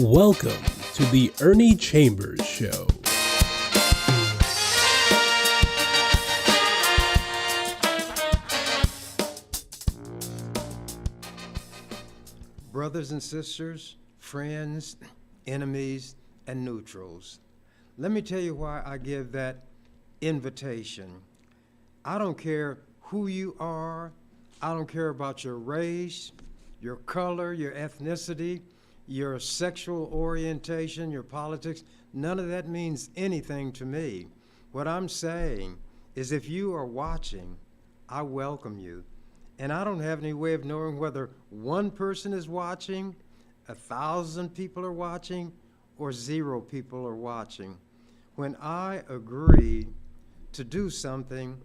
Welcome to the Ernie Chambers Show. Brothers and sisters, friends, enemies, and neutrals, let me tell you why I give that invitation. I don't care who you are. I don't care about your race, your color, your ethnicity, your sexual orientation, your politics. None of that means anything to me. What I'm saying is if you are watching, I welcome you. And I don't have any way of knowing whether one person is watching, 1,000 people are watching, or 0 people are watching. When I agree to do something,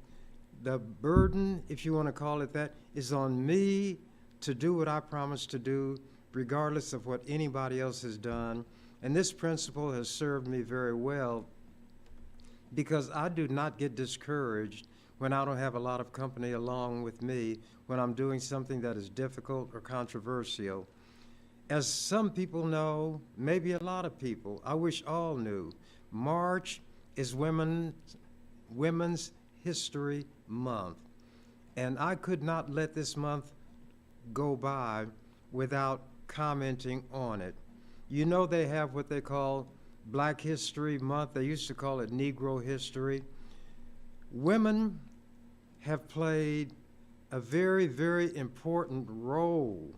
the burden, if you want to call it that, is on me to do what I promised to do, regardless of what anybody else has done. And this principle has served me very well because I do not get discouraged when I don't have a lot of company along with me when I'm doing something that is difficult or controversial. As some people know, maybe a lot of people, I wish all knew, March is Women's History Month. And I could not let this month go by without commenting on it. You know they have what they call Black History Month. They used to call it Negro History. Women have played a very, very important role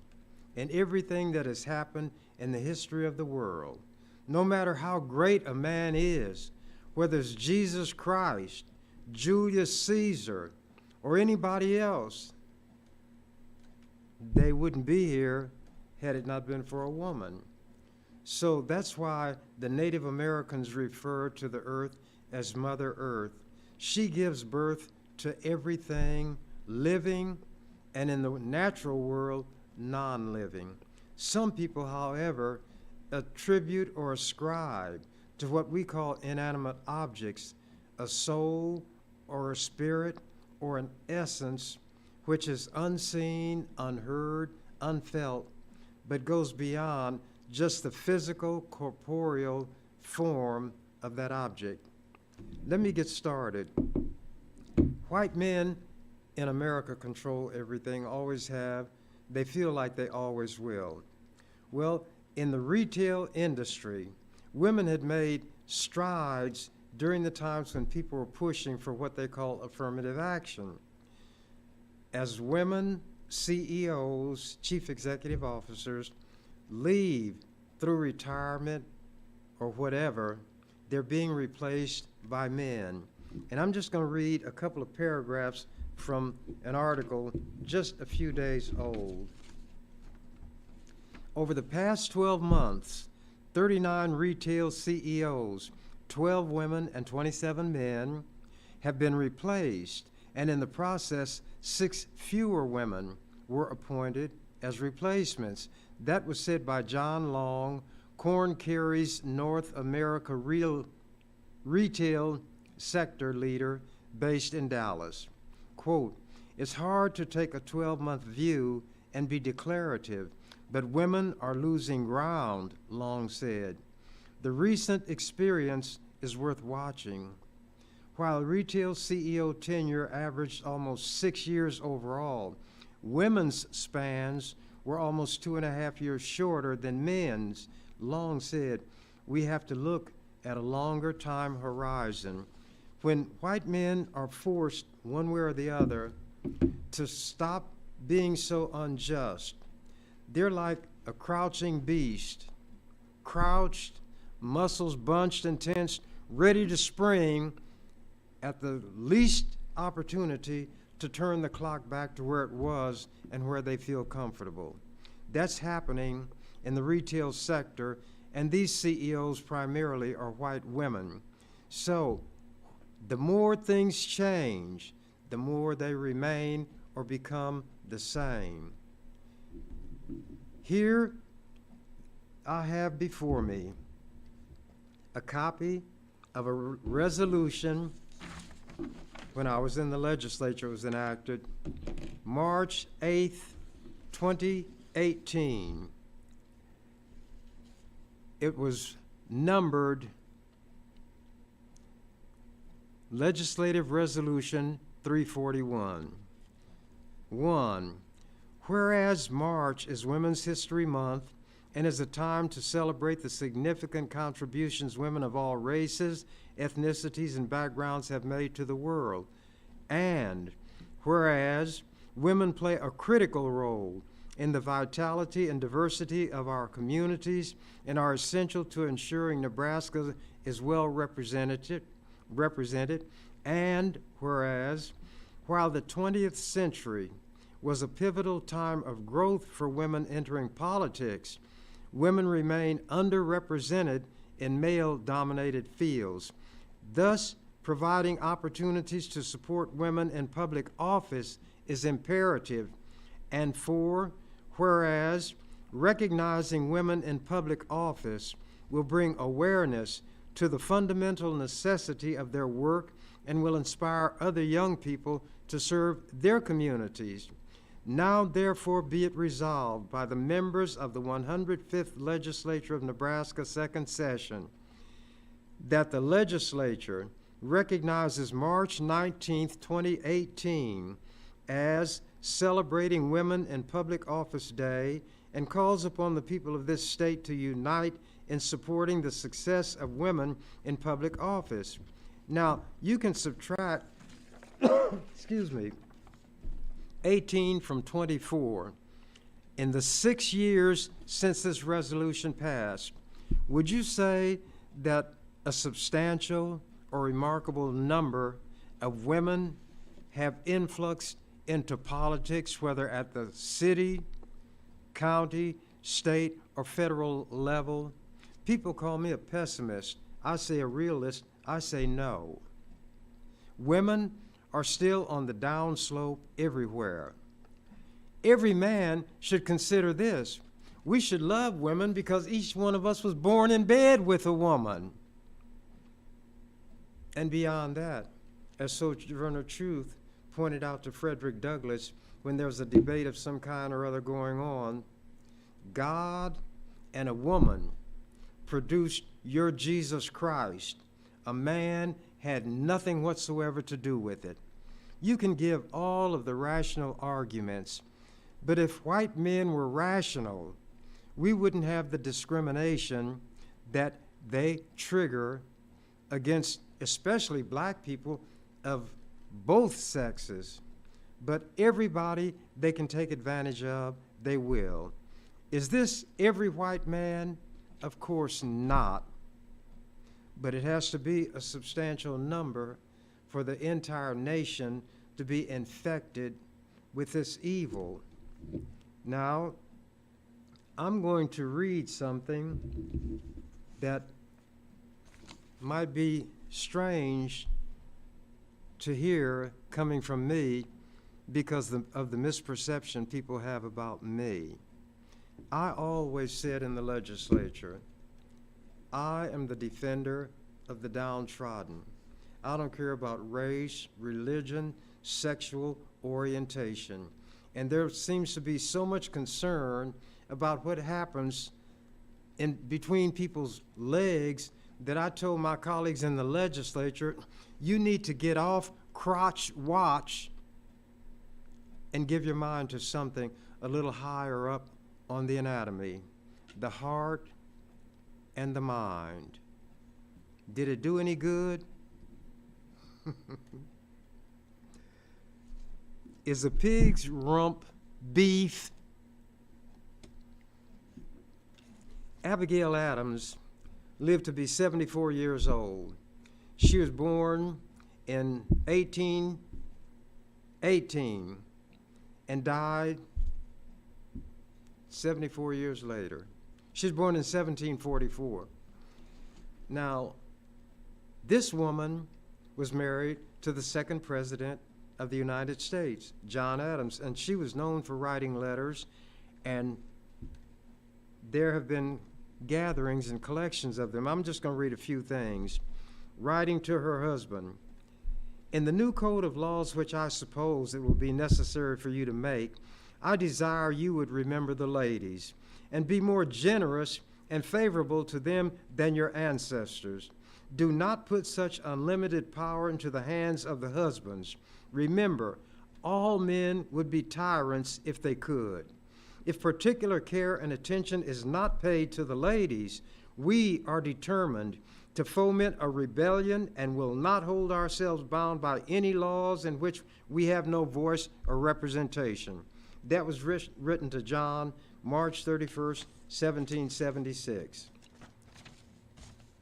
in everything that has happened in the history of the world. No matter how great a man is, whether it's Jesus Christ, Julius Caesar, or anybody else, they wouldn't be here had it not been for a woman. So that's why the Native Americans refer to the earth as Mother Earth. She gives birth to everything living, and in the natural world, non-living. Some people, however, attribute or ascribe to what we call inanimate objects a soul or a spirit or an essence which is unseen, unheard, unfelt, but goes beyond just the physical, corporeal form of that object. Let me get started. White men in America control everything, always have. They feel like they always will. Well, in the retail industry, women had made strides during the times when people were pushing for what they call affirmative action. As women CEOs, chief executive officers, leave through retirement or whatever, they're being replaced by men. And I'm just going to read a couple of paragraphs from an article just a few days old. Over the past 12 months, 39 retail CEOs, 12 women and 27 men, have been replaced, and in the process, 6 fewer women were appointed as replacements. That was said by John Long, Korn Kerry's North America retail sector leader based in Dallas. Quote, "It's hard to take a 12-month view and be declarative, but women are losing ground," Long said. "The recent experience is worth watching. While retail CEO tenure averaged almost 6 years overall, women's spans were almost 2.5 years shorter than men's." Long said, "We have to look at a longer time horizon. When white men are forced, one way or the other, to stop being so unjust, they're like a crouching beast, crouched, muscles bunched and tensed, ready to spring at the least opportunity to turn the clock back to where it was and where they feel comfortable. That's happening in the retail sector, and these CEOs primarily are white women. So the more things change, the more they remain or become the same. Here I have before me a copy of a resolution when I was in the legislature. It was enacted March 8th, 2018. it was numbered Legislative Resolution 341. 1. Whereas March is Women's History Month and is a time to celebrate the significant contributions women of all races, ethnicities, and backgrounds have made to the world. And whereas women play a critical role in the vitality and diversity of our communities and are essential to ensuring Nebraska is well represented, and whereas while the 20th century was a pivotal time of growth for women entering politics, women remain underrepresented in male-dominated fields, thus providing opportunities to support women in public office is imperative. And 4, whereas recognizing women in public office will bring awareness to the fundamental necessity of their work and will inspire other young people to serve their communities. Now therefore be it resolved by the members of the 105th Legislature of Nebraska Second Session that the legislature recognizes March 19, 2018 as Celebrating Women in Public Office Day and calls upon the people of this state to unite in supporting the success of women in public office. Now, you can subtract, 18 from 24. In the 6 years since this resolution passed, would you say that a substantial or remarkable number of women have influxed into politics, whether at the city, county, state, or federal level? People call me a pessimist. I say a realist. I say no. Women are still on the downslope everywhere. Every man should consider this. We should love women because each one of us was born in bed with a woman. And beyond that, as Sojourner Truth pointed out to Frederick Douglass when there was a debate of some kind or other going on, God and a woman produced your Jesus Christ. A man had nothing whatsoever to do with it. You can give all of the rational arguments, but if white men were rational, we wouldn't have the discrimination that they trigger against especially black people of both sexes. But everybody they can take advantage of, they will. Is this every white man? Of course not. But it has to be a substantial number for the entire nation to be infected with this evil. Now, I'm going to read something that might be strange to hear coming from me because of the misperception people have about me. I always said in the legislature, I am the defender of the downtrodden. I don't care about race, religion, sexual orientation. And there seems to be so much concern about what happens in between people's legs that I told my colleagues in the legislature, you need to get off crotch watch and give your mind to something a little higher up on the anatomy, the heart and the mind. Did it do any good? Is a pig's rump beef? Abigail Adams lived to be 74 years old. She was born in 1818 and died 74 years later. She was born in 1744. Now, this woman was married to the second president of the United States, John Adams, and she was known for writing letters, and there have been gatherings and collections of them. I'm just going to read a few things. Writing to her husband, in the new code of laws which I suppose it will be necessary for you to make, I desire you would remember the ladies and be more generous and favorable to them than your ancestors. Do not put such unlimited power into the hands of the husbands. Remember, all men would be tyrants if they could. If particular care and attention is not paid to the ladies, we are determined to foment a rebellion and will not hold ourselves bound by any laws in which we have no voice or representation. That was written to John, March 31st, 1776.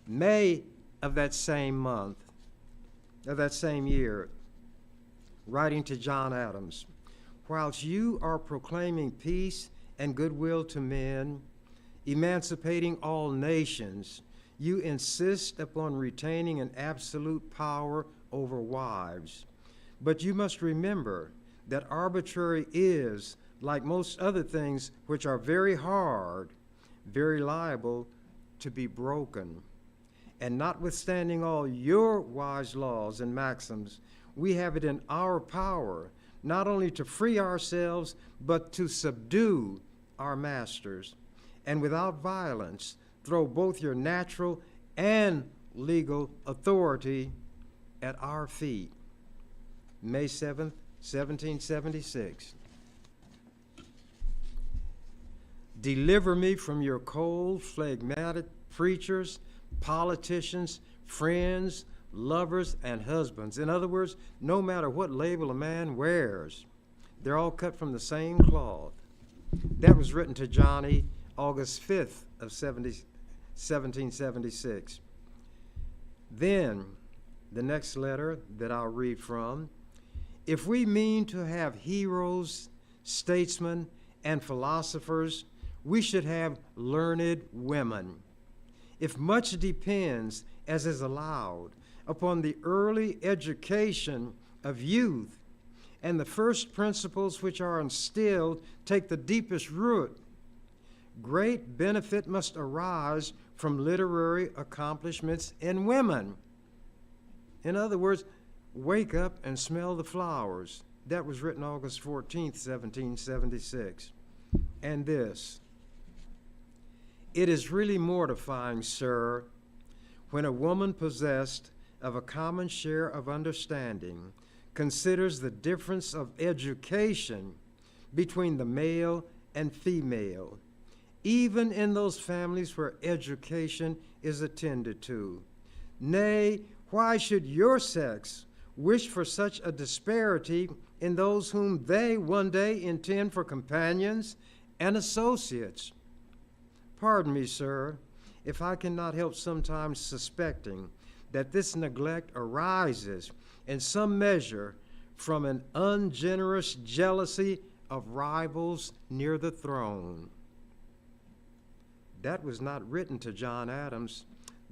May of that same month, of that same year, writing to John Adams, whilst you are proclaiming peace and goodwill to men, emancipating all nations, you insist upon retaining an absolute power over wives. But you must remember that arbitrary is, like most other things which are very hard, very liable to be broken. And notwithstanding all your wise laws and maxims, we have it in our power not only to free ourselves, but to subdue our masters, and without violence throw both your natural and legal authority at our feet. May 7th, 1776. Deliver me from your cold, phlegmatic preachers, politicians, friends, lovers, and husbands. In other words, no matter what label a man wears, they're all cut from the same cloth. That was written to Johnny August 5th of 1776. Then, the next letter that I'll read from, if we mean to have heroes, statesmen, and philosophers, we should have learned women. If much depends, as is allowed, upon the early education of youth, and the first principles which are instilled take the deepest root, great benefit must arise from literary accomplishments in women. In other words, wake up and smell the flowers. That was written August 14th, 1776. And this, it is really mortifying, sir, when a woman possessed of a common share of understanding considers the difference of education between the male and female, even in those families where education is attended to. Nay, why should your sex wish for such a disparity in those whom they one day intend for companions and associates? Pardon me, sir, if I cannot help sometimes suspecting that this neglect arises in some measure from an ungenerous jealousy of rivals near the throne. That was not written to John Adams.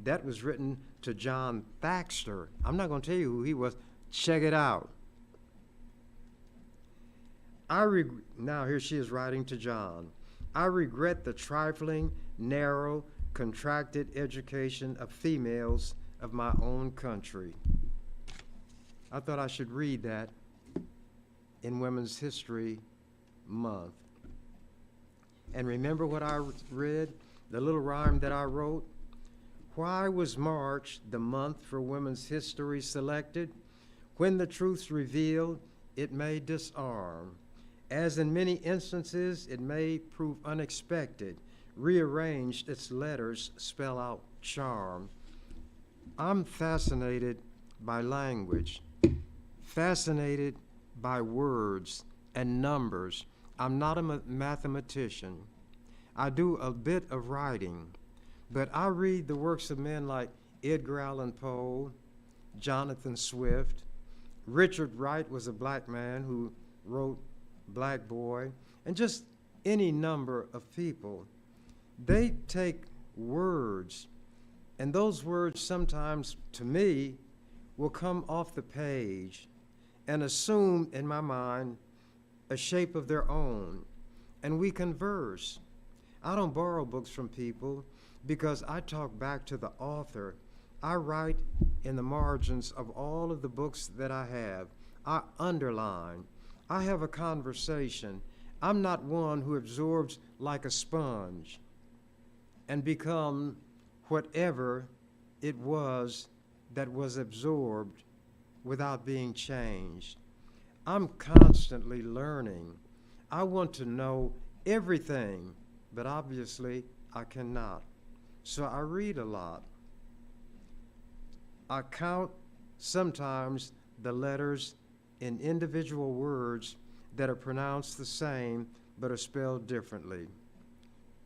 That was written to John Thaxter. I'm not going to tell you who he was. Check it out. Now here she is writing to John. I regret the trifling, narrow, contracted education of females of my own country. I thought I should read that in Women's History Month. And remember what I read, the little rhyme that I wrote? Why was March the month for women's history selected? When the truth's revealed, it may disarm. As in many instances, it may prove unexpected. Rearranged, its letters spell out charm. I'm fascinated by language, fascinated by words and numbers. I'm not a mathematician. I do a bit of writing, but I read the works of men like Edgar Allan Poe, Jonathan Swift. Richard Wright was a black man who wrote Black Boy, and just any number of people. They take words, and those words sometimes, to me, will come off the page and assume, in my mind, a shape of their own, and we converse. I don't borrow books from people because I talk back to the author. I write in the margins of all of the books that I have. I underline. I have a conversation. I'm not one who absorbs like a sponge. and become whatever it was that was absorbed without being changed. I'm constantly learning. I want to know everything, but obviously I cannot. So I read a lot. I count sometimes the letters in individual words that are pronounced the same but are spelled differently.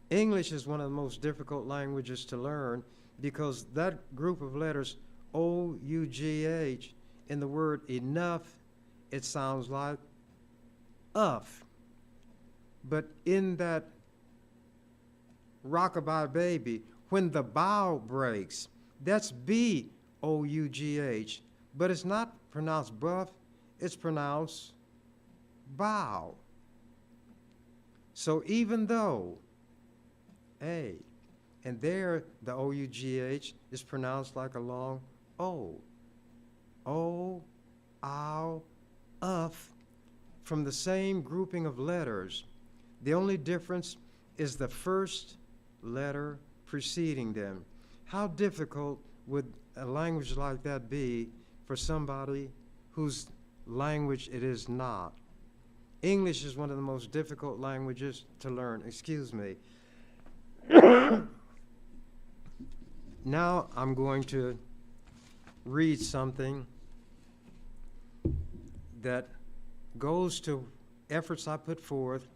English is one of the most difficult languages to learn because that group of letters, O-U-G-H, in the word enough, it sounds like uff. But in that rockabye baby, when the bow breaks, that's B-O-U-G-H, but it's not pronounced buff, it's pronounced bow. So even though A, and there the O-U-G-H is pronounced like a long O. O, ow, uff, from the same grouping of letters. The only difference is the first letter preceding them. How difficult would a language like that be for somebody whose language it is not? English is one of the most difficult languages to learn. Excuse me. Now I'm going to read something that goes to efforts I put forth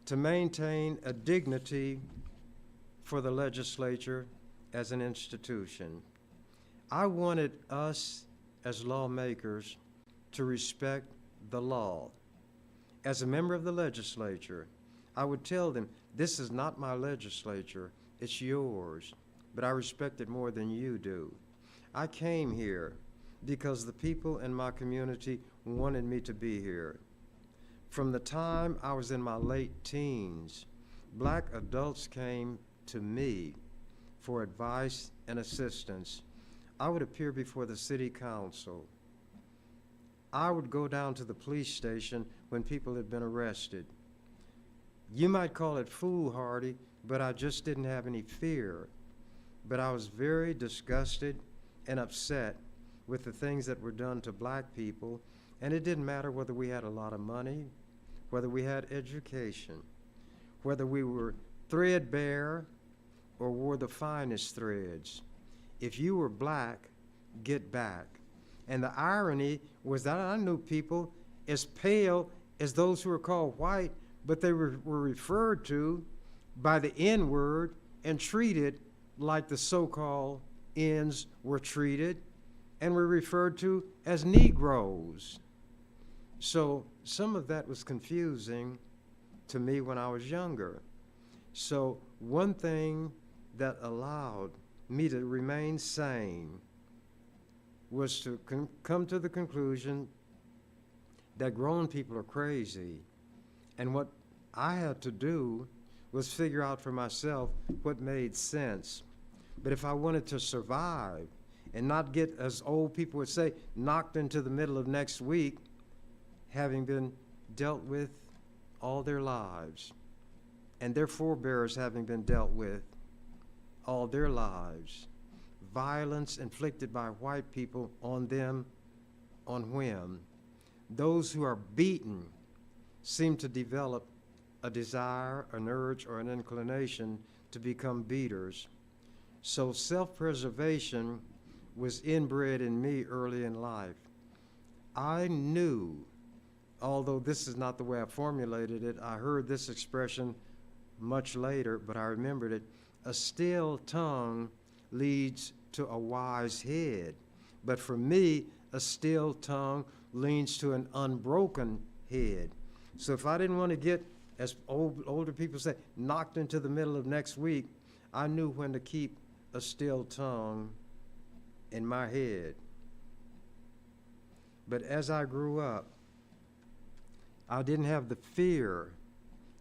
to maintain a dignity for the legislature as an institution. I wanted us as lawmakers to respect the law. As a member of the legislature, I would tell them, this is not my legislature, it's yours, but I respect it more than you do. I came here because the people in my community wanted me to be here. From the time I was in my late teens, black adults came to me for advice and assistance. I would appear before the city council. I would go down to the police station when people had been arrested. You might call it foolhardy, but I just didn't have any fear. But I was very disgusted and upset with the things that were done to black people, and it didn't matter whether we had a lot of money, whether we had education, whether we were threadbare or wore the finest threads. If you were black, get back. And the irony was that I knew people as pale as those who were called white, but they were referred to by the N-word and treated like the so-called N's were treated and were referred to as Negroes. So some of that was confusing to me when I was younger. So one thing that allowed me to remain sane was to come to the conclusion that grown people are crazy. And what I had to do was figure out for myself what made sense. But if I wanted to survive and not get, as old people would say, knocked into the middle of next week, having been dealt with all their lives, and their forebears having been dealt with all their lives, violence inflicted by white people on them on whim. Those who are beaten seem to develop a desire, an urge, or an inclination to become beaters. So self-preservation was inbred in me early in life. I knew, although this is not the way I formulated it, I heard this expression much later, but I remembered it, a still tongue leads to a wise head. But for me, a still tongue leads to an unbroken head. So if I didn't want to get, as older people say, knocked into the middle of next week, I knew when to keep a still tongue in my head. But as I grew up, I didn't have the fear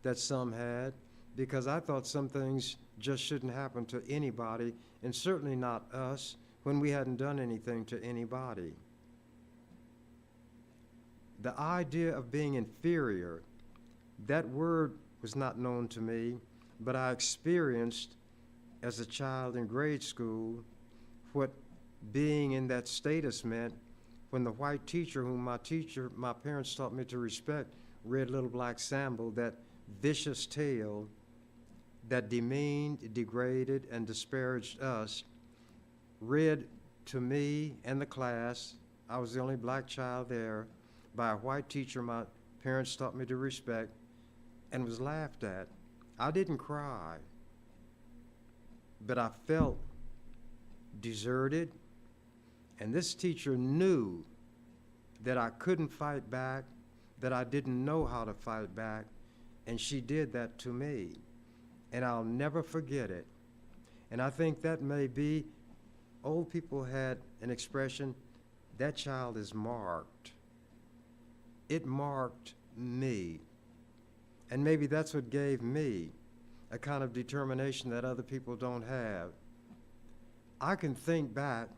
that some had, because I thought some things just shouldn't happen to anybody, and certainly not us, when we hadn't done anything to anybody. The idea of being inferior, that word was not known to me, but I experienced as a child in grade school what being in that status meant when the white teacher, whom my parents taught me to respect, read Little Black Sambo, that vicious tale that demeaned, degraded, and disparaged us, read to me and the class. I was the only black child there, by a white teacher my parents taught me to respect, and was laughed at. I didn't cry, but I felt deserted, and this teacher knew that I couldn't fight back, that I didn't know how to fight back, and she did that to me, and I'll never forget it. And I think that may be, old people had an expression, that child is marked. It marked me. And maybe that's what gave me a kind of determination that other people don't have. I can think back,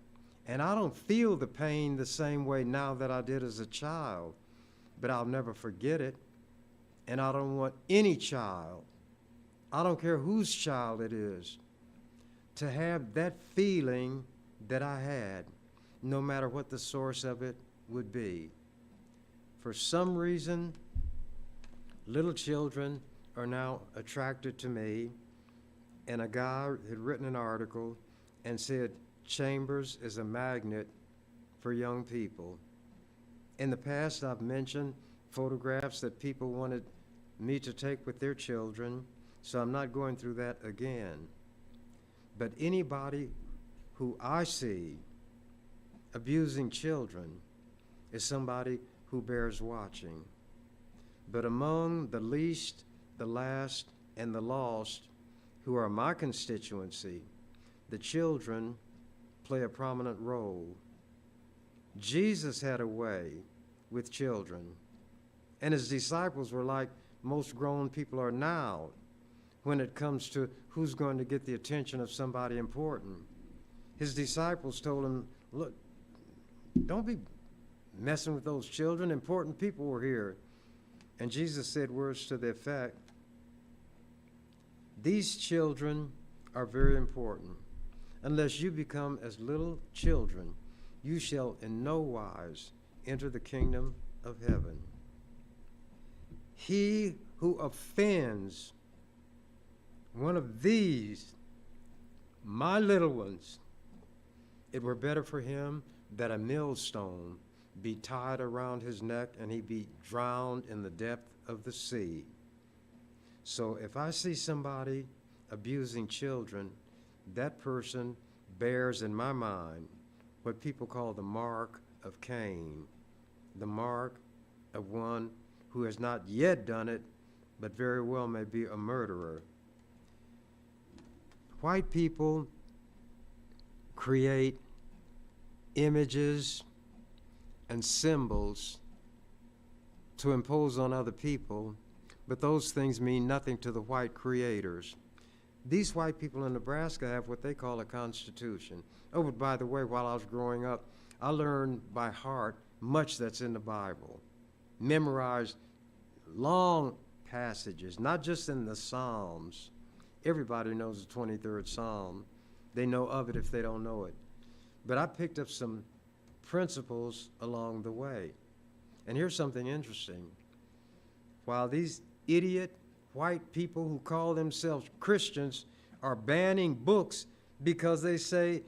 and I don't feel the pain the same way now that I did as a child, but I'll never forget it. And I don't want any child, I don't care whose child it is, to have that feeling that I had, no matter what the source of it would be. For some reason, little children are now attracted to me, and a guy had written an article and said, Chambers is a magnet for young people. In the past, I've mentioned photographs that people wanted me to take with their children, so I'm not going through that again. But anybody who I see abusing children is somebody who bears watching. But among the least, the last, and the lost, who are my constituency, the children play a prominent role. Jesus had a way with children, and his disciples were like most grown people are now when it comes to who's going to get the attention of somebody important. His disciples told him, look, don't be messing with those children. Important people were here. And Jesus said words to the effect, these children are very important. Unless you become as little children, you shall in no wise enter the kingdom of heaven. He who offends one of these, my little ones, it were better for him that a millstone be tied around his neck and he be drowned in the depth of the sea. So if I see somebody abusing children, that person bears in my mind what people call the mark of Cain, the mark of one who has not yet done it, but very well may be a murderer. White people create images and symbols to impose on other people, but those things mean nothing to the white creators. These white people in Nebraska have what they call a constitution. Oh, but by the way, while I was growing up, I learned by heart much that's in the Bible. Memorized long passages, not just in the Psalms. Everybody knows the 23rd Psalm. They know of it if they don't know it. But I picked up some principles along the way. And here's something interesting. While these idiot white people who call themselves Christians are banning books because they say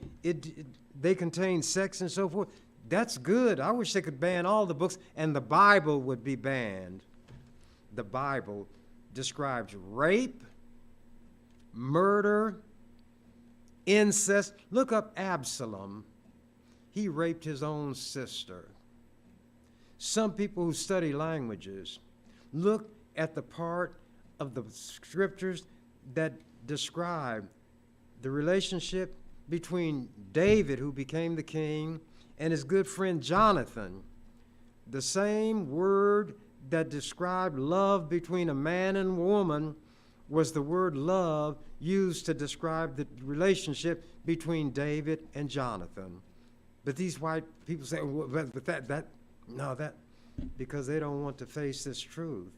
they contain sex and so forth, that's good. I wish they could ban all the books and the Bible would be banned. The Bible describes rape, murder, incest. Look up Absalom. He raped his own sister. Some people who study languages look at the part of the scriptures that describe the relationship between David, who became the king, and his good friend Jonathan. The same word that described love between a man and woman was the word love used to describe the relationship between David and Jonathan. But these white people say, well, but that, because they don't want to face this truth.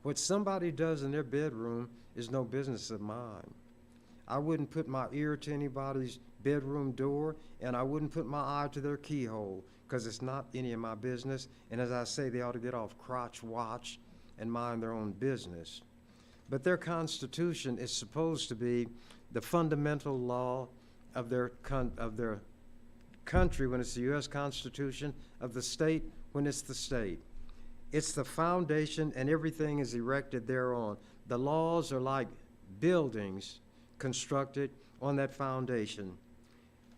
What somebody does in their bedroom is no business of mine. I wouldn't put my ear to anybody's bedroom door, and I wouldn't put my eye to their keyhole, because it's not any of my business. And as I say, they ought to get off crotch watch and mind their own business. But their Constitution is supposed to be the fundamental law of their country when it's the U.S. Constitution, of the state when it's the state. It's the foundation, and everything is erected thereon. The laws are like buildings constructed on that foundation.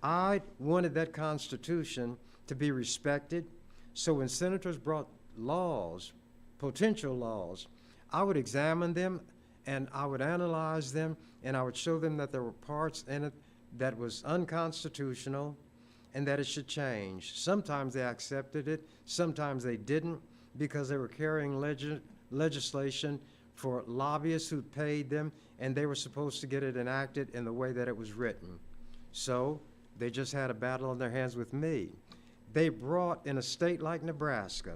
I wanted that Constitution to be respected, so when senators brought laws, potential laws, I would examine them and I would analyze them, and I would show them that there were parts in it that was unconstitutional and that it should change. Sometimes they accepted it, sometimes they didn't, because they were carrying legislation for lobbyists who paid them, and they were supposed to get it enacted in the way that it was written. So they just had a battle on their hands with me. They brought, in a state like Nebraska,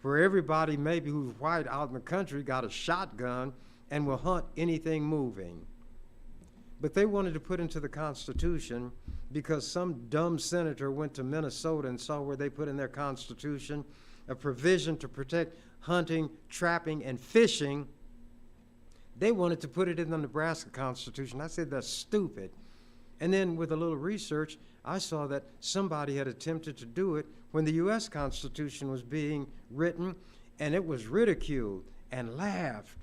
where everybody maybe who's white out in the country got a shotgun and will hunt anything moving. But they wanted to put into the Constitution, because some dumb senator went to Minnesota and saw where they put in their Constitution a provision to protect hunting, trapping, and fishing. They wanted to put it in the Nebraska Constitution. I said, that's stupid. And then with a little research, I saw that somebody had attempted to do it when the U.S. Constitution was being written, and it was ridiculed and laughed.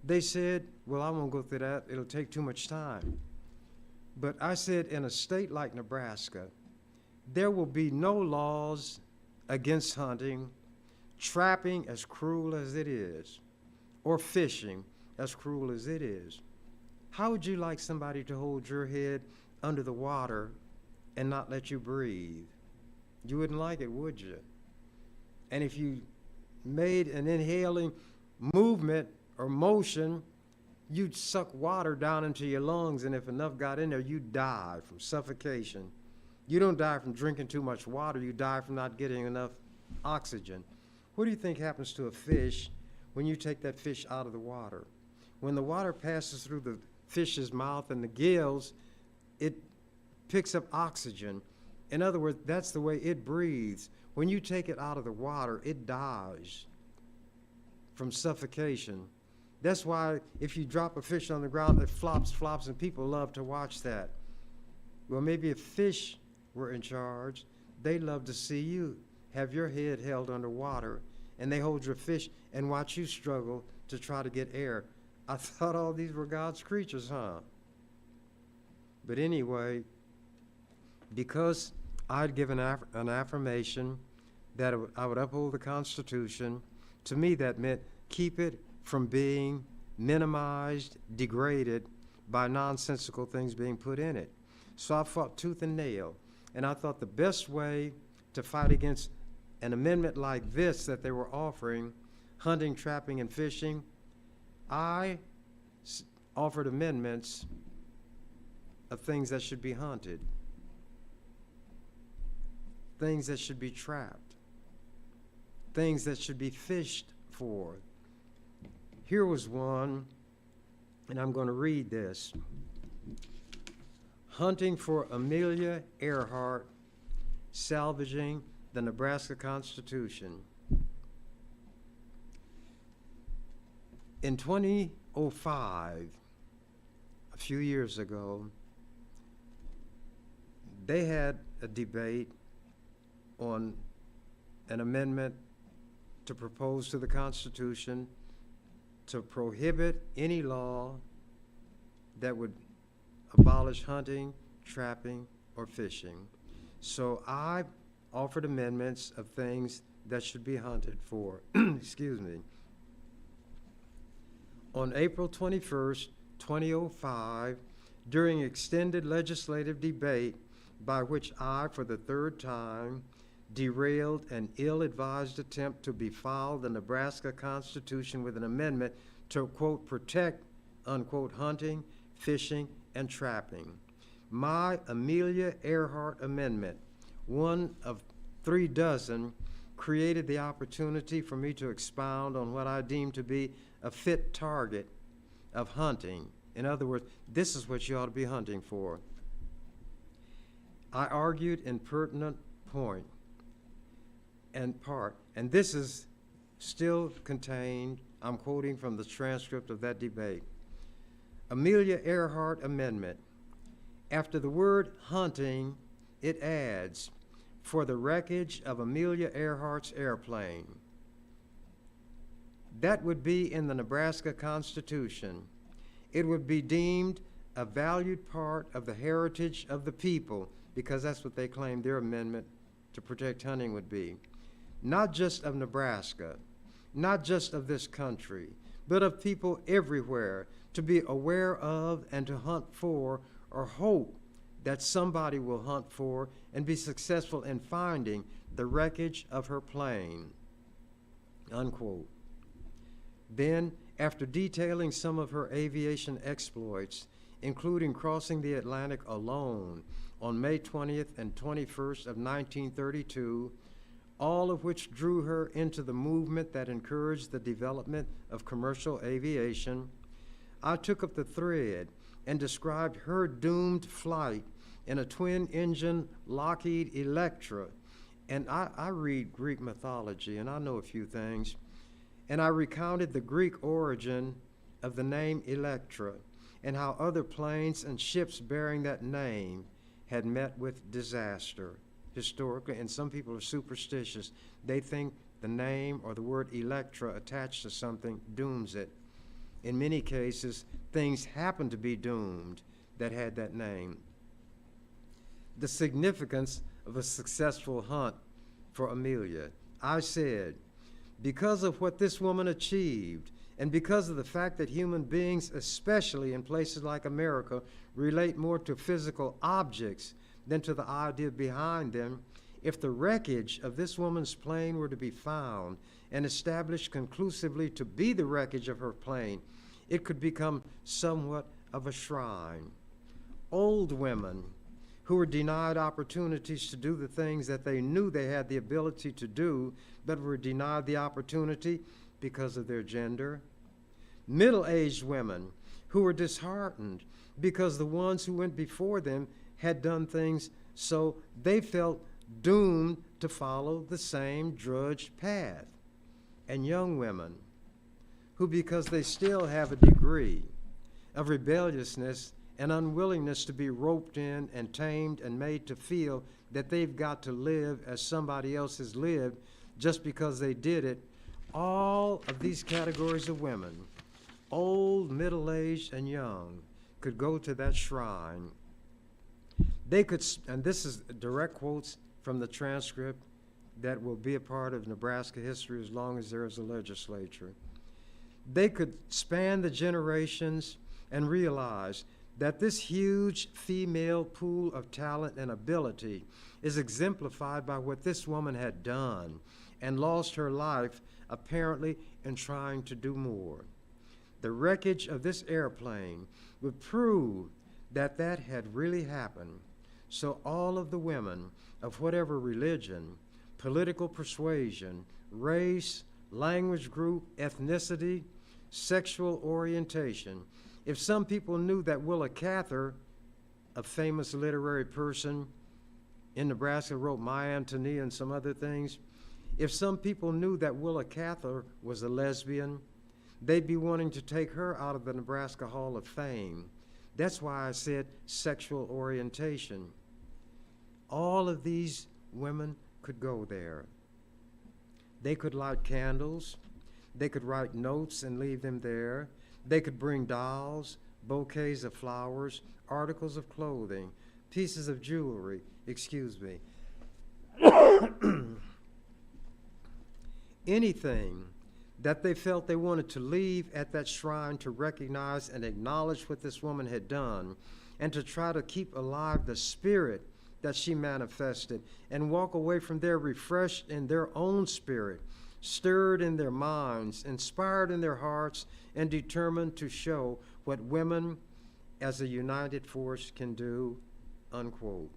They said, well, I won't go through that. It'll take too much time. But I said, in a state like Nebraska, there will be no laws against hunting, trapping, as cruel as it is, or fishing, as cruel as it is. How would you like somebody to hold your head under the water and not let you breathe? You wouldn't like it, would you? And if you made an inhaling movement or motion, you'd suck water down into your lungs, and if enough got in there, you'd die from suffocation. You don't die from drinking too much water, you die from not getting enough oxygen. What do you think happens to a fish when you take that fish out of the water? When the water passes through the fish's mouth and the gills, it picks up oxygen. In other words, that's the way it breathes. When you take it out of the water, it dies from suffocation. That's why if you drop a fish on the ground, it flops, and people love to watch that. Well, maybe if fish were in charge, they'd love to see you have your head held underwater, and they hold your fish and watch you struggle to try to get air. I thought all these were God's creatures, huh? But anyway, because I'd given an affirmation that I would uphold the Constitution, to me that meant keep it from being minimized, degraded by nonsensical things being put in it. So I fought tooth and nail, and I thought the best way to fight against an amendment like this that they were offering, hunting, trapping, and fishing, I offered amendments of things that should be hunted, things that should be trapped, things that should be fished for. Here was one, and I'm going to read this. Hunting for Amelia Earhart, salvaging the Nebraska Constitution. In 2005, a few years ago, they had a debate on an amendment to propose to the Constitution to prohibit any law that would abolish hunting, trapping, or fishing. So I offered amendments of things that should be hunted for. Excuse me. On April 21st, 2005, during extended legislative debate by which I, for the third time, derailed an ill-advised attempt to befoul the Nebraska Constitution with an amendment to, quote, protect, unquote, hunting, fishing, and trapping. My Amelia Earhart amendment, one of 3 dozen, created the opportunity for me to expound on what I deemed to be a fit target of hunting In other words, this is what you ought to be hunting for. I argued in pertinent point and part, and this is still contained, I'm quoting from the transcript of that debate. Amelia Earhart Amendment. After the word hunting, it adds, for the wreckage of Amelia Earhart's airplane. That would be in the Nebraska Constitution. It would be deemed a valued part of the heritage of the people, because that's what they claimed their amendment to protect hunting would be. Not just of Nebraska, not just of this country, but of people everywhere, to be aware of and to hunt for, or hope that somebody will hunt for and be successful in finding the wreckage of her plane, unquote. Then, after detailing some of her aviation exploits, including crossing the Atlantic alone on May 20th and 21st of 1932, all of which drew her into the movement that encouraged the development of commercial aviation, I took up the thread and described her doomed flight in a twin-engine Lockheed Electra. And I read Greek mythology, and I know a few things. And I recounted the Greek origin of the name Electra and how other planes and ships bearing that name had met with disaster historically, and some people are superstitious. They think the name or the word Electra attached to something dooms it. In many cases, things happen to be doomed that had that name. The significance of a successful hunt for Amelia. I said, because of what this woman achieved, and because of the fact that human beings, especially in places like America, relate more to physical objects than to the idea behind them, if the wreckage of this woman's plane were to be found and established conclusively to be the wreckage of her plane, it could become somewhat of a shrine. Old women who were denied opportunities to do the things that they knew they had the ability to do, but were denied the opportunity because of their gender. Middle-aged women who were disheartened because the ones who went before them had done things so they felt doomed to follow the same drudge path. And young women who, because they still have a degree of rebelliousness and unwillingness to be roped in and tamed and made to feel that they've got to live as somebody else has lived just because they did it, all of these categories of women, old, middle-aged, and young, could go to that shrine. They could, and this is direct quotes from the transcript that will be a part of Nebraska history as long as there is a legislature. They could span the generations and realize that this huge female pool of talent and ability is exemplified by what this woman had done and lost her life apparently in trying to do more. The wreckage of this airplane would prove that that had really happened. So all of the women of whatever religion, political persuasion, race, language group, ethnicity, sexual orientation, if some people knew that Willa Cather, a famous literary person in Nebraska, wrote My Antonia and some other things, if some people knew that Willa Cather was a lesbian, they'd be wanting to take her out of the Nebraska Hall of Fame. That's why I said sexual orientation. All of these women could go there. They could light candles. They could write notes and leave them there. They could bring dolls, bouquets of flowers, articles of clothing, pieces of jewelry, anything that they felt they wanted to leave at that shrine to recognize and acknowledge what this woman had done, and to try to keep alive the spirit that she manifested, and walk away from there refreshed in their own spirit, stirred in their minds, inspired in their hearts, and determined to show what women as a united force can do, unquote.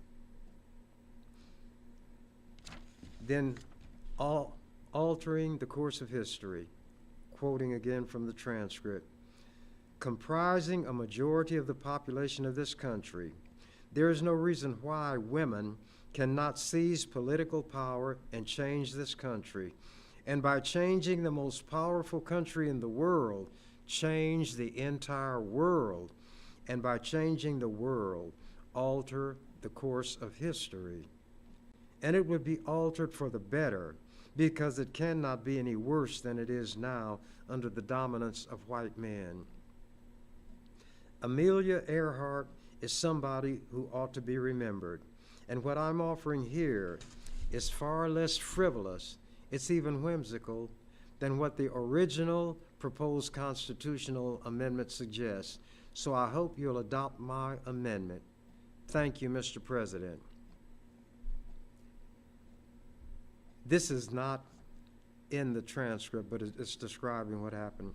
Then altering the course of history, quoting again from the transcript, comprising a majority of the population of this country. There is no reason why women cannot seize political power and change this country. And by changing the most powerful country in the world, change the entire world. And by changing the world, alter the course of history. And it would be altered for the better, because it cannot be any worse than it is now under the dominance of white men. Amelia Earhart is somebody who ought to be remembered. And what I'm offering here is far less frivolous, it's even whimsical, than what the original proposed constitutional amendment suggests. So I hope you'll adopt my amendment. Thank you, Mr. President. This is not in the transcript, but it's describing what happened.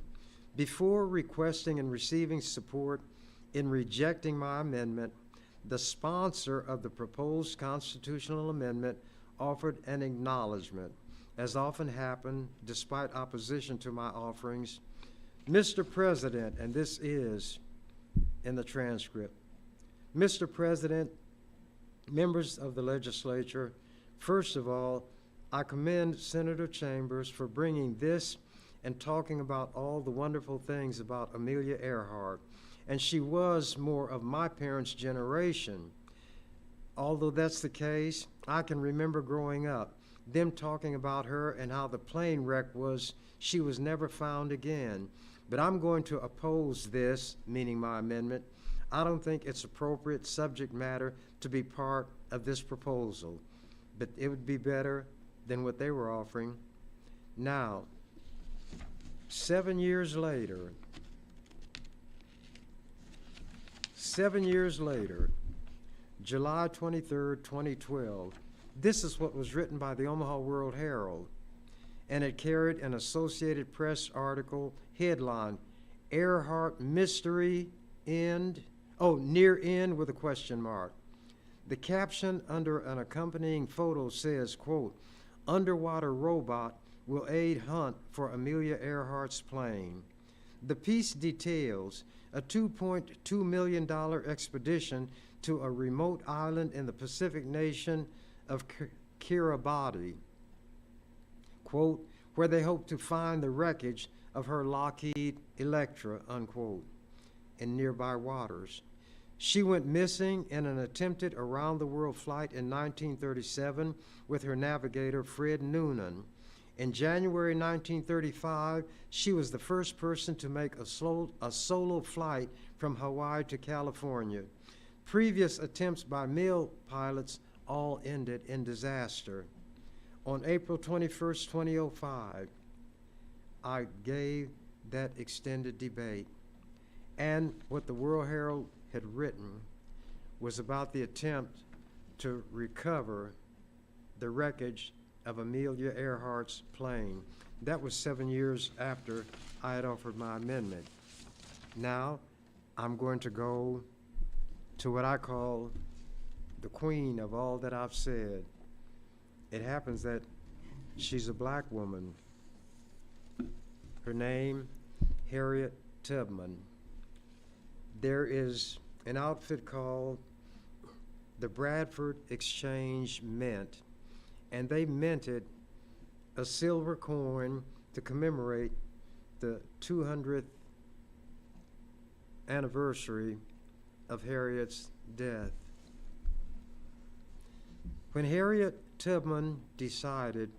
Before requesting and receiving support in rejecting my amendment, the sponsor of the proposed constitutional amendment offered an acknowledgement, as often happened despite opposition to my offerings. Mr. President, and this is in the transcript, Mr. President, members of the legislature, first of all, I commend Senator Chambers for bringing this and talking about all the wonderful things about Amelia Earhart. And she was more of my parents' generation. Although that's the case, I can remember growing up, them talking about her and how the plane wreck was, she was never found again. But I'm going to oppose this, meaning my amendment. I don't think it's appropriate subject matter to be part of this proposal, but it would be better than what they were offering. Now, 7 years later, July 23rd, 2012, this is what was written by the Omaha World Herald, and it carried an Associated Press article headline, Earhart Mystery End, near end with a question mark. The caption under an accompanying photo says, quote, underwater robot will aid hunt for Amelia Earhart's plane. The piece details a $2.2 million expedition to a remote island in the Pacific nation of Kiribati, quote, where they hope to find the wreckage of her Lockheed Electra, unquote, in nearby waters. She went missing in an attempted around-the-world flight in 1937 with her navigator, Fred Noonan. In January 1935, she was the first person to make a solo flight from Hawaii to California. Previous attempts by male pilots all ended in disaster. On April 21st, 2005, I gave that extended debate. And what the World Herald had written was about the attempt to recover the wreckage of Amelia Earhart's plane. That was 7 years after I had offered my amendment. Now, I'm going to go to what I call the queen of all that I've said. It happens that she's a black woman. Her name, Harriet Tubman. There is an outfit called the Bradford Exchange Mint, and they minted a silver coin to commemorate the 200th anniversary of Harriet's death. When Harriet Tubman decided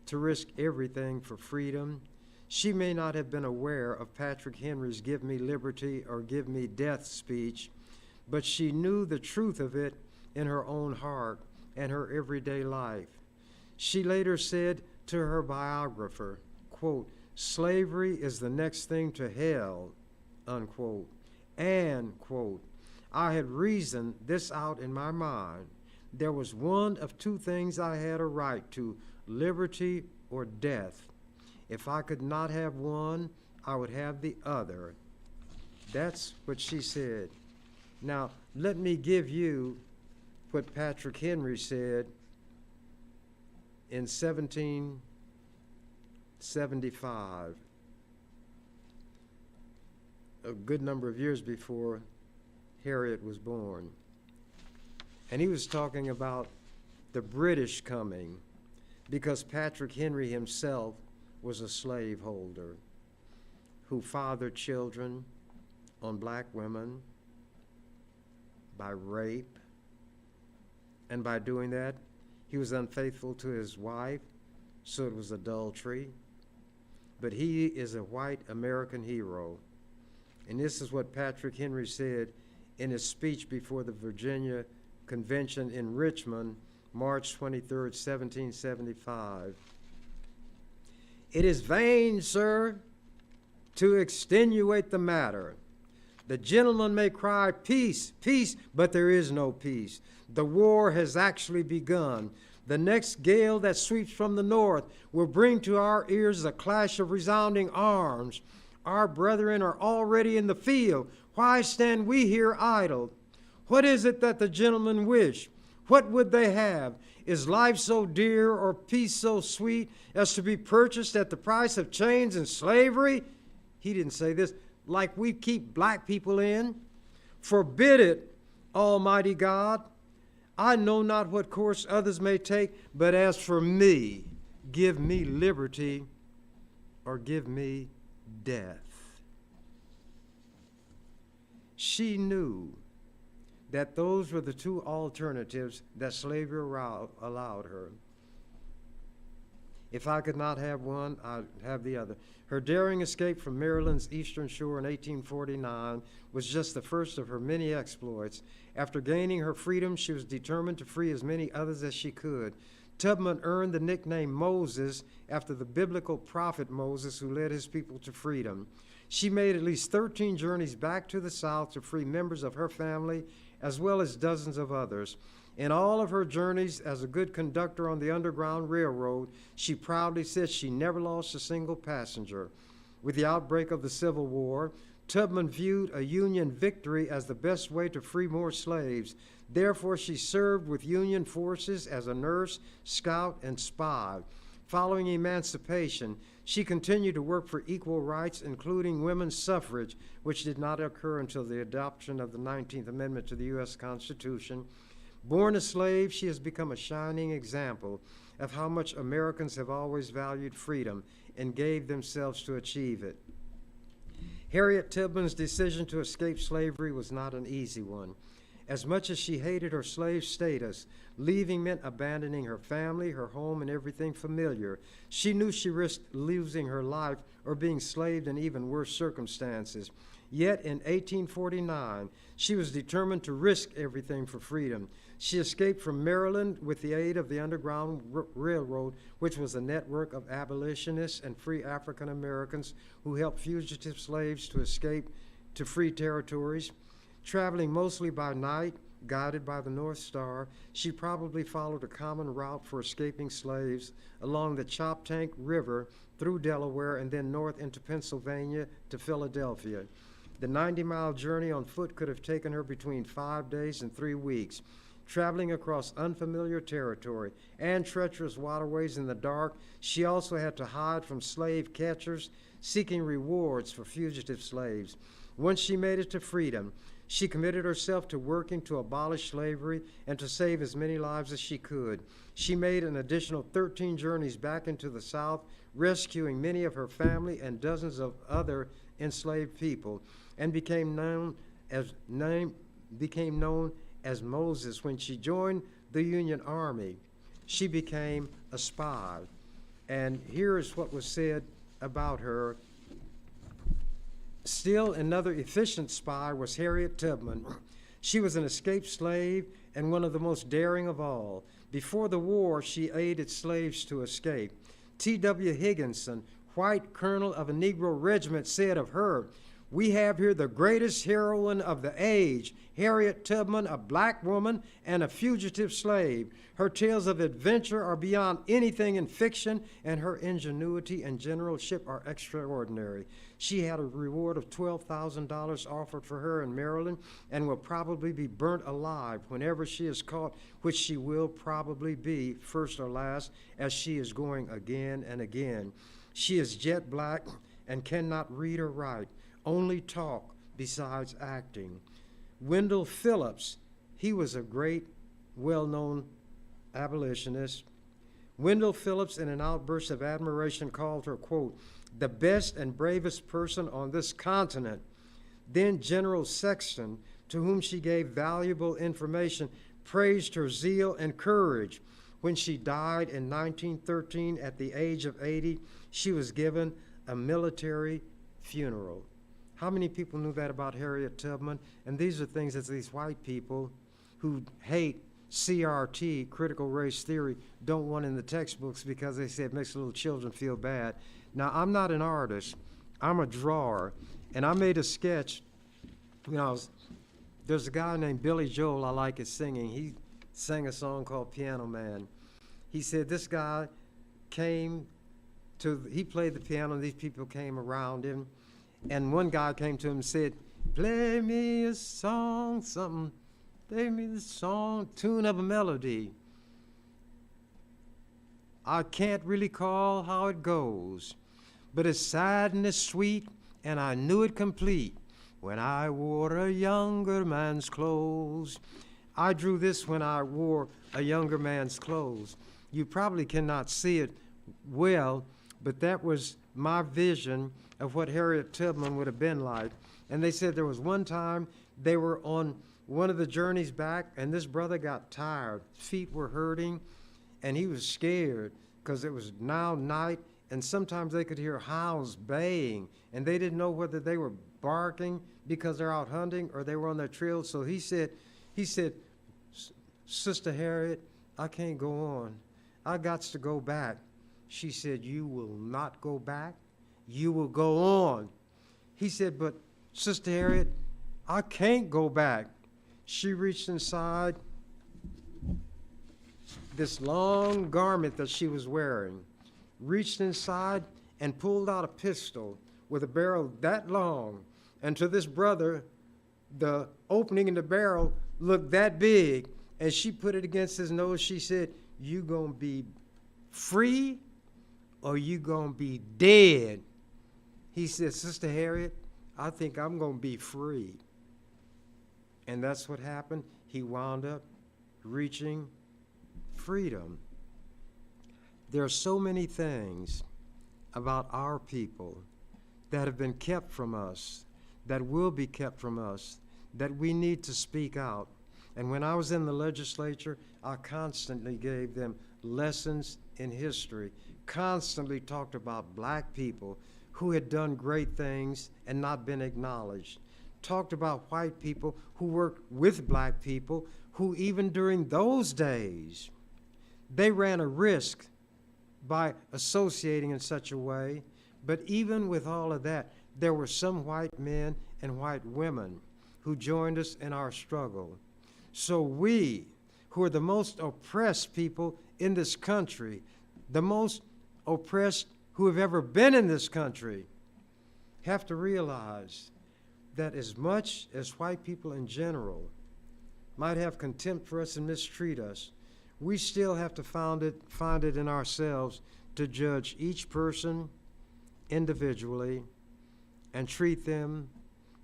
to risk everything for freedom, she may not have been aware of Patrick Henry's "Give me liberty or give me death" speech, but she knew the truth of it in her own heart and her everyday life. She later said to her biographer, quote, slavery is the next thing to hell, unquote, and, quote, I had reasoned this out in my mind. There was one of two things I had a right to, liberty or death. If I could not have one, I would have the other. That's what she said. Now, let me give you what Patrick Henry said in 1775. a good number of years before Harriet was born. And he was talking about the British coming because Patrick Henry himself was a slaveholder who fathered children on black women by rape. And by doing that, he was unfaithful to his wife, so it was adultery. But he is a white American hero. And this is what Patrick Henry said in his speech before the Virginia Convention in Richmond, March 23, 1775. It is vain, sir, to extenuate the matter. The gentleman may cry, peace, peace, but there is no peace. The war has actually begun. The next gale that sweeps from the north will bring to our ears a clash of resounding arms. Our brethren are already in the field. Why stand we here idle? What is it that the gentlemen wish? What would they have? Is life so dear or peace so sweet as to be purchased at the price of chains and slavery? He didn't say this. Like we keep black people in? Forbid it, Almighty God. I know not what course others may take, but as for me, give me liberty or give me death. She knew that those were the two alternatives that slavery allowed her. If I could not have one, I'd have the other. Her daring escape from Maryland's eastern shore in 1849 was just the first of her many exploits. After gaining her freedom, she was determined to free as many others as she could. Tubman earned the nickname Moses after the biblical prophet Moses, who led his people to freedom. She made at least 13 journeys back to the South to free members of her family, as well as dozens of others. In all of her journeys as a good conductor on the Underground Railroad, she proudly said she never lost a single passenger. With the outbreak of the Civil War, Tubman viewed a Union victory as the best way to free more slaves. Therefore, she served with Union forces as a nurse, scout, and spy. Following emancipation, she continued to work for equal rights, including women's suffrage, which did not occur until the adoption of the 19th Amendment to the U.S. Constitution. Born a slave, she has become a shining example of how much Americans have always valued freedom and gave themselves to achieve it. Harriet Tubman's decision to escape slavery was not an easy one. As much as she hated her slave status, leaving meant abandoning her family, her home, and everything familiar. She knew she risked losing her life or being enslaved in even worse circumstances. Yet in 1849, she was determined to risk everything for freedom. She escaped from Maryland with the aid of the Underground Railroad, which was a network of abolitionists and free African Americans who helped fugitive slaves to escape to free territories. Traveling mostly by night, guided by the North Star, she probably followed a common route for escaping slaves along the Choptank River through Delaware and then north into Pennsylvania to Philadelphia. The 90-mile journey on foot could have taken her between 5 days and 3 weeks. Traveling across unfamiliar territory and treacherous waterways in the dark, she also had to hide from slave catchers seeking rewards for fugitive slaves. Once she made it to freedom, she committed herself to working to abolish slavery and to save as many lives as she could. She made an additional 13 journeys back into the South, rescuing many of her family and dozens of other enslaved people, and became known as Moses. When she joined the Union Army, she became a spy. And here is what was said about her. Still another efficient spy was Harriet Tubman. She was an escaped slave and one of the most daring of all. Before the war, she aided slaves to escape. T.W. Higginson, white colonel of a Negro regiment, said of her, "We have here the greatest heroine of the age, Harriet Tubman, a black woman and a fugitive slave. Her tales of adventure are beyond anything in fiction, and her ingenuity and generalship are extraordinary." She had a reward of $12,000 offered for her in Maryland and will probably be burnt alive whenever she is caught, which she will probably be, first or last, as she is going again and again. She is jet black and cannot read or write. only talk besides acting. Wendell Phillips, he was a great, well-known abolitionist. Wendell Phillips, in an outburst of admiration, called her, quote, the best and bravest person on this continent. Then General Sexton, to whom she gave valuable information, praised her zeal and courage. When she died in 1913 at the age of 80, she was given a military funeral. How many people knew that about Harriet Tubman? And these are things that these white people who hate CRT, critical race theory, don't want in the textbooks because they say it makes little children feel bad. Now, I'm not an artist. I'm a drawer. And I made a sketch. There's a guy named Billy Joel I like his singing. He sang a song called Piano Man. He said this guy he played the piano and these people came around him. And one guy came to him and said, play me a song, something. Play me the song, tune of a melody. I can't really call how it goes, but it's sad and it's sweet, and I knew it complete when I wore a younger man's clothes. I drew this when I wore a younger man's clothes. You probably cannot see it well, but that was my vision of what Harriet Tubman would have been like. And they said there was one time they were on one of the journeys back, and this brother got tired. Feet were hurting, and he was scared because it was now night, and sometimes they could hear hounds baying, and they didn't know whether they were barking because they're out hunting or they were on their trail. So he said, Sister Harriet, I can't go on. I got to go back. She said, you will not go back. You will go on. He said, but Sister Harriet, I can't go back. She reached inside this long garment that she was wearing, reached inside and pulled out a pistol with a barrel that long. And to this brother, the opening in the barrel looked that big. As she put it against his nose, she said, you gonna be free or you gonna be dead? He said, Sister Harriet, I think I'm gonna be free. And that's what happened. He wound up reaching freedom. There are so many things about our people that have been kept from us, that will be kept from us, that we need to speak out. And when I was in the legislature, I constantly gave them lessons in history, constantly talked about black people who had done great things and not been acknowledged, talked about white people who worked with black people who even during those days, they ran a risk by associating in such a way. But even with all of that, there were some white men and white women who joined us in our struggle. So we, who are the most oppressed people in this country, the most oppressed who have ever been in this country, have to realize that as much as white people in general might have contempt for us and mistreat us, we still have to find it in ourselves to judge each person individually and treat them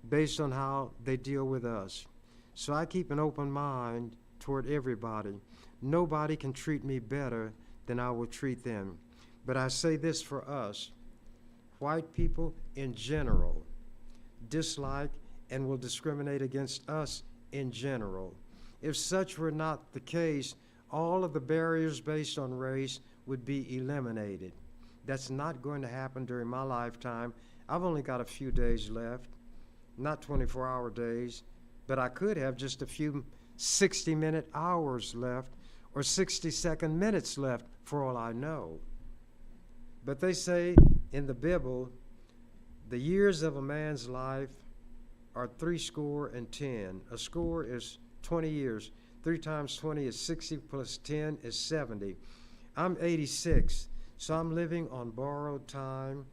based on how they deal with us. So I keep an open mind toward everybody. Nobody can treat me better than I will treat them. But I say this for us, white people in general dislike and will discriminate against us in general. If such were not the case, all of the barriers based on race would be eliminated. That's not going to happen during my lifetime. I've only got a few days left, not 24-hour days, but I could have just a few 60-minute hours left or 60-second minutes left for all I know. But they say in the Bible, the years of a man's life are 70. A score is 20 years. 3 times 20 is 60 plus 10 is 70. I'm 86, so I'm living on borrowed time,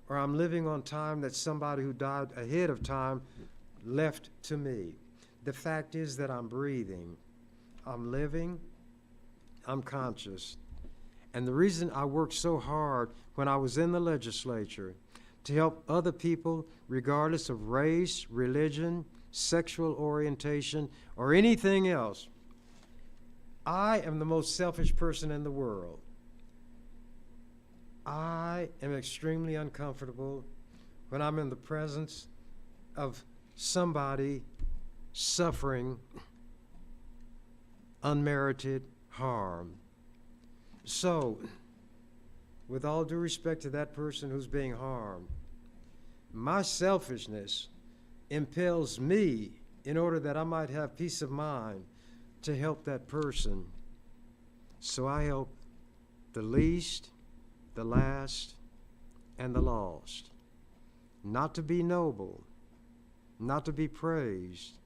or I'm living on time that somebody who died ahead of time left to me. The fact is that I'm breathing, I'm living, I'm conscious. And the reason I worked so hard when I was in the legislature to help other people regardless of race, religion, sexual orientation, or anything else. I am the most selfish person in the world. I am extremely uncomfortable when I'm in the presence of somebody suffering unmerited harm. So, with all due respect to that person who's being harmed, my selfishness impels me, in order that I might have peace of mind, to help that person. So I help the least, the last, and the lost. Not to be noble, not to be praised,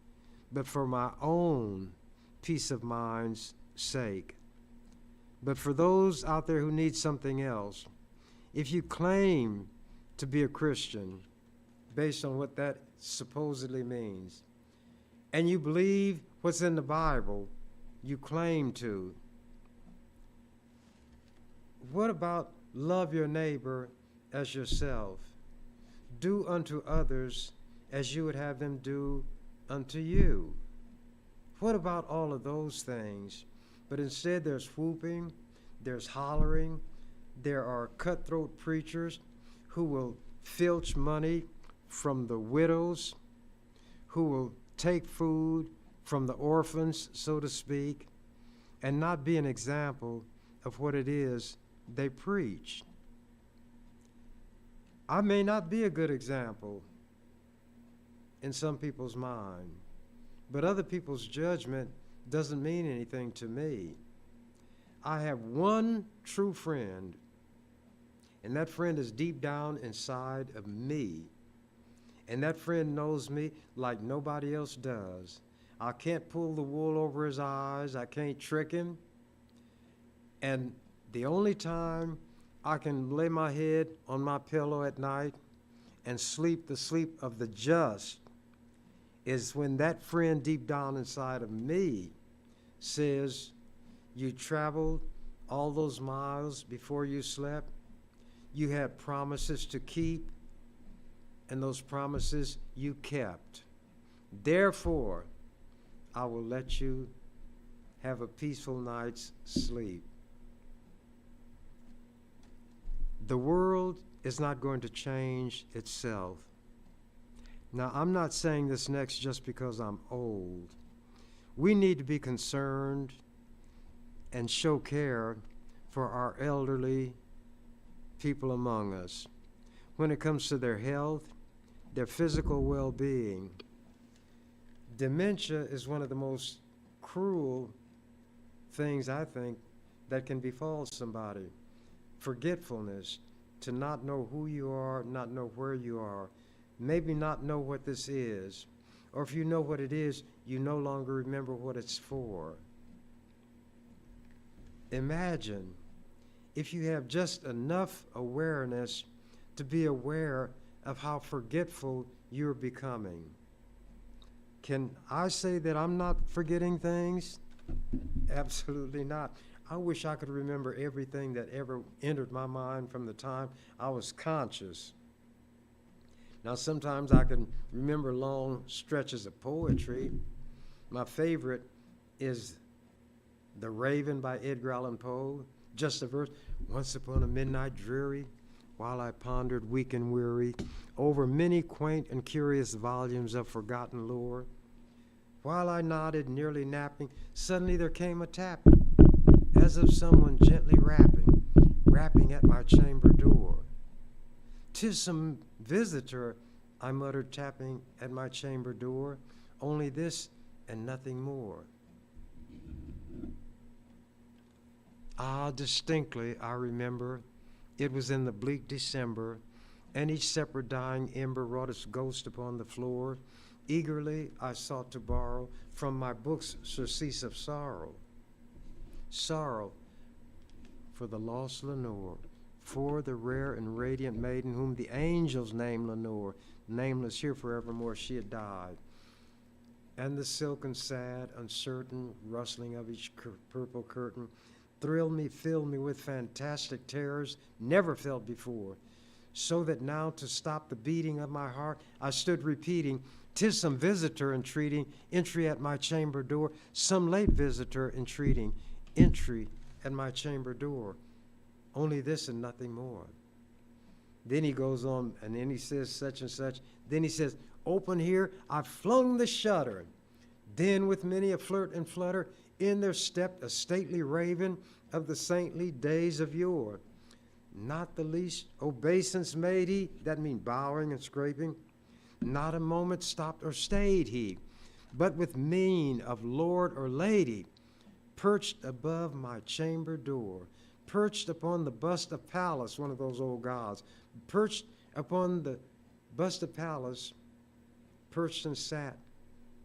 but for my own peace of mind's sake. But for those out there who need something else, if you claim to be a Christian based on what that supposedly means, and you believe what's in the Bible, you claim to, what about love your neighbor as yourself? Do unto others as you would have them do unto you. What about all of those things? But instead there's whooping, there's hollering, there are cutthroat preachers who will filch money from the widows, who will take food from the orphans, so to speak, and not be an example of what it is they preach. I may not be a good example in some people's mind, but other people's judgment doesn't mean anything to me. I have one true friend, and that friend is deep down inside of me. And that friend knows me like nobody else does. I can't pull the wool over his eyes. I can't trick him. And the only time I can lay my head on my pillow at night and sleep the sleep of the just is when that friend deep down inside of me says, you traveled all those miles before you slept. You had promises to keep, and those promises you kept. Therefore, I will let you have a peaceful night's sleep. The world is not going to change itself. Now, I'm not saying this next just because I'm old. We need to be concerned and show care for our elderly people among us when it comes to their health, their physical well-being. Dementia is one of the most cruel things, I think, that can befall somebody. Forgetfulness, to not know who you are, not know where you are, maybe not know what this is, or if you know what it is, you no longer remember what it's for. Imagine if you have just enough awareness to be aware of how forgetful you're becoming. Can I say that I'm not forgetting things? Absolutely not. I wish I could remember everything that ever entered my mind from the time I was conscious. Now, sometimes I can remember long stretches of poetry. My favorite is The Raven by Edgar Allan Poe. Just a verse. Once upon a midnight dreary, while I pondered weak and weary over many quaint and curious volumes of forgotten lore, while I nodded, nearly napping, suddenly there came a tapping, as of someone gently rapping at my chamber door. 'Tis some visitor, I muttered, tapping at my chamber door, only this and nothing more. Ah, distinctly I remember, it was in the bleak December, and each separate dying ember wrought its ghost upon the floor. Eagerly I sought to borrow from my book's surcease of sorrow. Sorrow for the lost Lenore, for the rare and radiant maiden whom the angels named Lenore, nameless here forevermore she had died. And the silken, sad, uncertain rustling of each purple curtain thrilled me, filled me with fantastic terrors never felt before. so that now to stop the beating of my heart, I stood repeating, 'tis some visitor entreating entry at my chamber door, some late visitor entreating entry at my chamber door. Only this and nothing more. Then he goes on, and then he says such and such. Then he says, open here, I flung the shutter. Then with many a flirt and flutter, in there stepped a stately raven of the saintly days of yore. Not the least obeisance made he, that mean bowing and scraping. Not a moment stopped or stayed he, but with mien of lord or lady, perched above my chamber door, perched upon the bust of Pallas, one of those old gods, perched upon the bust of Pallas, perched and sat,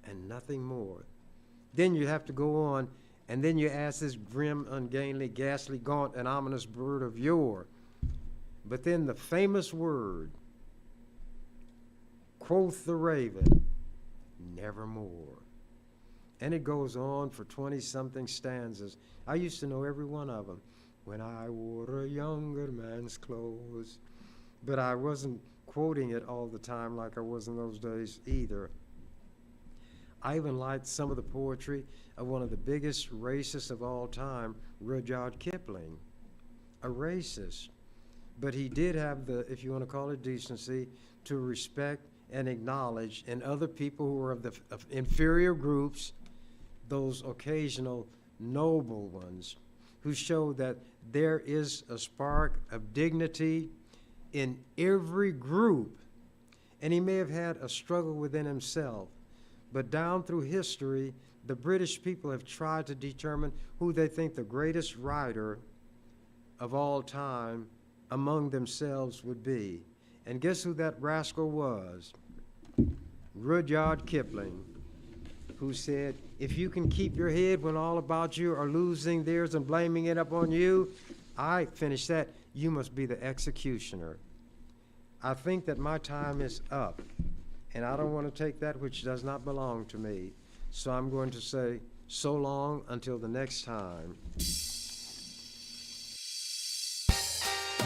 and nothing more. Then you have to go on, and then you ask this grim, ungainly, ghastly, gaunt, and ominous bird of yore. But then the famous word, quoth the raven, nevermore. And it goes on for 20-something stanzas. I used to know every one of them. When I wore a younger man's clothes. But I wasn't quoting it all the time like I was in those days either. I even liked some of the poetry of one of the biggest racists of all time, Rudyard Kipling. A racist. But he did have the, if you want to call it decency, to respect and acknowledge in other people who were of inferior groups, those occasional noble ones, who show that there is a spark of dignity in every group. And he may have had a struggle within himself, but down through history, the British people have tried to determine who they think the greatest writer of all time among themselves would be. And guess who that rascal was? Rudyard Kipling, who said, if you can keep your head when all about you are losing theirs and blaming it up on you, I finish that, you must be the executioner. I think that my time is up, and I don't want to take that which does not belong to me. So I'm going to say so long until the next time.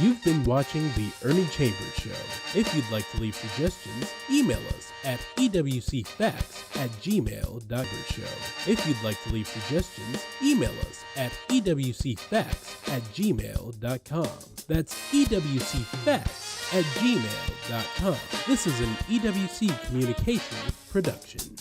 You've been watching The Ernie Chambers Show. If you'd like to leave suggestions, email us at ewcfacts@gmail.com. If you'd like to leave suggestions, email us at ewcfacts@gmail.com. That's ewcfacts@gmail.com. This is an EWC Communications production.